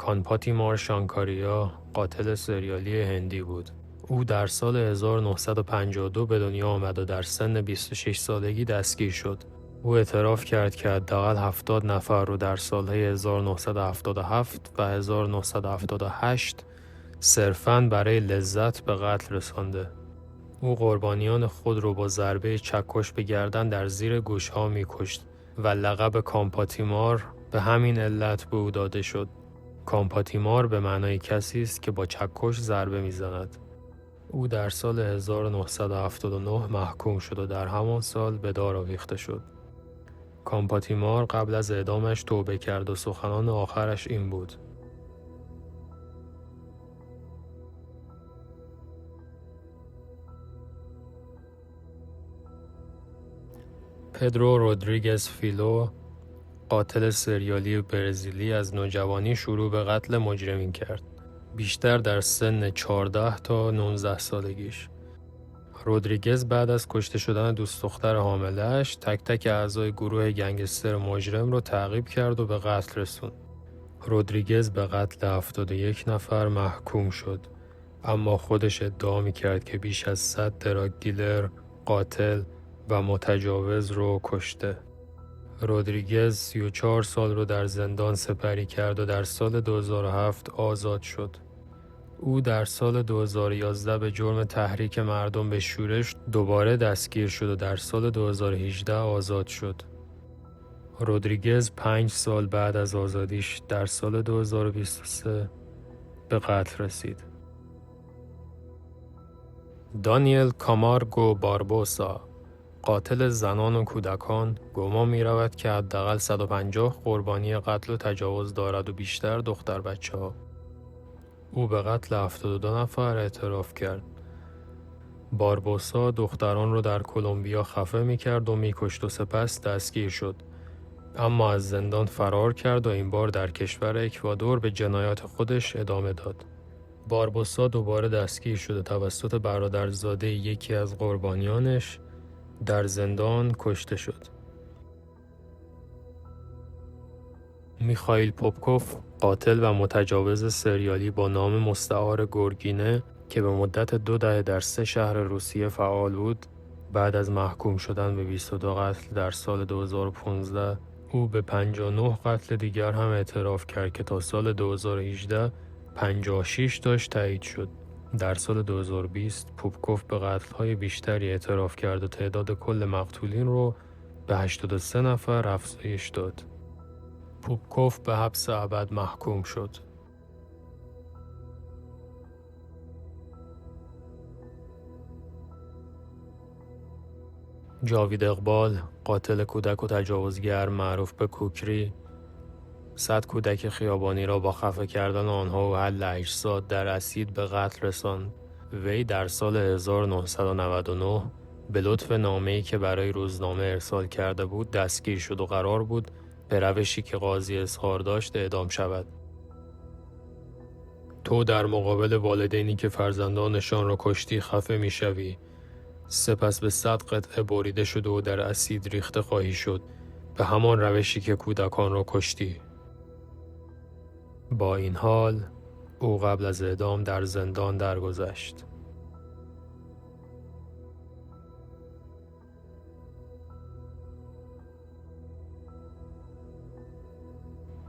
کانپاتیمار شانکاریا قاتل سریالی هندی بود. او در سال 1952 به دنیا آمد و در سن 26 سالگی دستگیر شد. او اعتراف کرد که حداقل 70 نفر رو در سالهای 1977 و 1978 صرفاً برای لذت به قتل رسانده. او قربانیان خود رو با ضربه چکش به گردن در زیر گوشها می‌کشت و لقب کانپاتیمار به همین علت به او داده شد. کانپاتیمار به معنای کسی است که با چکش ضربه می‌زند. او در سال 1979 محکوم شد و در همان سال به دار آویخته شد. کانپاتیمار قبل از اعدامش توبه کرد و سخنان آخرش این بود: پدرو رودریگز فیلو، قاتل سریالی برزیلی، از نوجوانی شروع به قتل مجرمین کرد، بیشتر در سن 14 تا 19 سالگیش. رودریگز بعد از کشته شدن دوست دختر حامله‌اش تک تک اعضای گروه گنگستر مجرم رو تعقیب کرد و به قتل رسوند. رودریگز به قتل 71 نفر محکوم شد، اما خودش ادعا می‌کرد که بیش از 100 دراگ دیلر، قاتل و متجاوز رو کشته. رودریگز 34 سال رو در زندان سپری کرد و در سال 2007 آزاد شد. او در سال 2011 به جرم تحریک مردم به شورش دوباره دستگیر شد و در سال 2018 آزاد شد. رودریگز 5 سال بعد از آزادیش در سال 2023 به قتل رسید. دانیل کامارگو باربوسا، قاتل زنان و کودکان، گمان می رود که حداقل 150 قربانی قتل و تجاوز دارد و بیشتر دختر بچه ها. او به قتل 72 نفر اعتراف کرد. باربوسا دختران رو در کلمبیا خفه می کرد و می کشت و سپس دستگیر شد، اما از زندان فرار کرد و این بار در کشور اکوادور به جنایات خودش ادامه داد. باربوسا دوباره دستگیر شده توسط برادرزاده یکی از قربانیانش در زندان کشته شد. میخائیل پوپکوف، قاتل و متجاوز سریالی با نام مستعار گورگینه که به مدت 2 دهه در 3 شهر روسیه فعال بود، بعد از محکوم شدن به 22 قتل در سال 2015 او به 59 قتل دیگر هم اعتراف کرد که تا سال 2018 56 داشت تایید شد. در سال 2020 پوپکوف به قتل‌های بیشتری اعتراف کرد و تعداد کل مقتولین رو به 83 نفر افزایش داد. پوپکوف به حبس ابد محکوم شد. جاوید اقبال، قاتل کودک و تجاوزگر معروف به کوکری، 100 کودک خیابانی را با خفه کردن آنها و حل اجساد در اسید به قتل رساند. وی در سال 1999 به لطف نامه‌ای که برای روزنامه ارسال کرده بود دستگیر شد و قرار بود به روشی که قاضی اظهار داشت اعدام شود. تو در مقابل والدینی که فرزندانشان را کشتی خفه می‌شوی، سپس به 100 قطعه بریده شده و در اسید ریخته خواهی شد، به همان روشی که کودکان را کشتی. با این حال او قبل از اعدام در زندان درگذشت.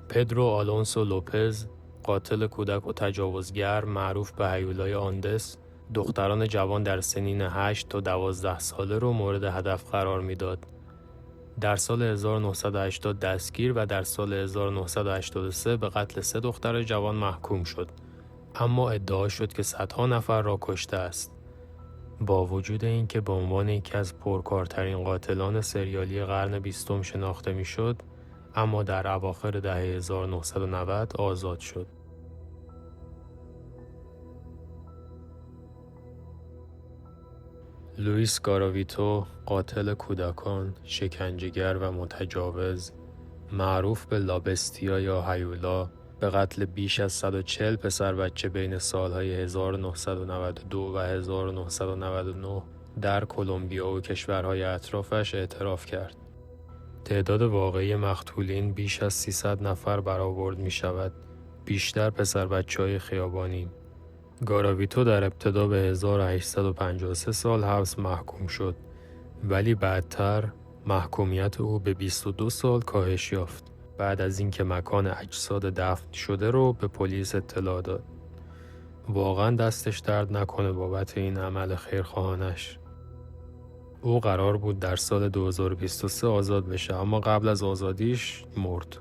پدرو آلونسو لوپز، قاتل کودک و تجاوزگر معروف به هیولای آندس، دختران جوان در سنین 8 تا 12 ساله رو مورد هدف قرار میداد. در سال 1980 دستگیر و در سال 1983 به قتل 3 دختر جوان محکوم شد، اما ادعا شد که صدها نفر را کشته است. با وجود اینکه به عنوان یکی از پرکارترین قاتلان سریالی قرن 20 شناخته میشد، اما در اواخر دهه 1990 آزاد شد. لوئیس گاراویتو، قاتل کودکان، شکنجهگر و متجاوز، معروف به لابستیا یا هیولا، به قتل بیش از 140 پسر بچه بین سالهای 1992 و 1999 در کلمبیا و کشورهای اطرافش اعتراف کرد. تعداد واقعی مقتولین بیش از 300 نفر برآورد می شود بیشتر پسر بچه‌های خیابانی. گاراویتو در ابتدا به 1853 سال حبس محکوم شد، ولی بعدتر محکومیت او به 22 سال کاهش یافت بعد از اینکه مکان اجساد دفن شده رو به پلیس اطلاع داد. واقعا دستش درد نکنه بابت این عمل خیرخواهانش. او قرار بود در سال 2023 آزاد بشه، اما قبل از آزادیش مرد.